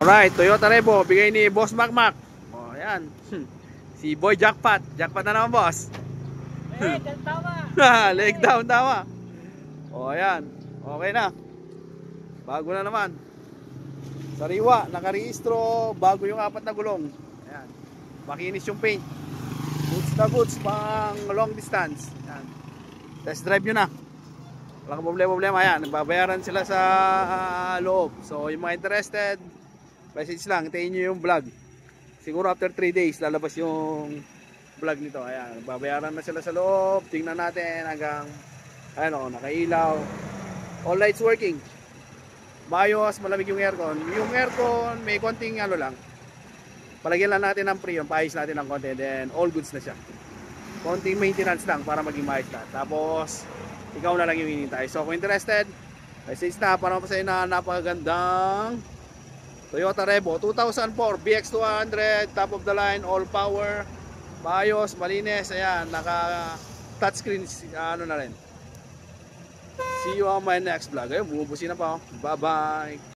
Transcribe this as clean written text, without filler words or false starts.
Alright, Toyota Revo, bigay ni Boss Macmac. Oh, ayan. Si Boy Jackpot. Jackpot na naman, boss. Leg down, tama. Oh, ayan. Okay na. Bago na naman. Sariwa, nakarehistro. Bago yung 4 na gulong. Ayan. Makinis yung paint. Goods na goods, pang long distance. Ayan. Test drive nyo na. Walang problema. Ayan, nagbabayaran sila sa loob. So, yung mga interested, message lang, hintayin nyo yung vlog. Siguro after 3 days lalabas yung vlog nito. Ayan, babayaran na sila sa loob. Tingnan natin hanggang ano, nakailaw. All lights working. Maayos, malamig yung aircon. Yung aircon may konting ano lang. Palagyan lang natin ng freon, paayos natin ng konti, then all goods na siya. Konting maintenance lang para maging maayos na. Tapos ikaw na lang yung hinihintay. So kung interested, message na para mapasayo na napakagandang Toyota Revo 2004 BX200, top of the line, all power, maayos, malinis. Ayan, naka touchscreen, ano na rin. See you on my next vlog. Ayun, bumubusin na pa. Bye bye.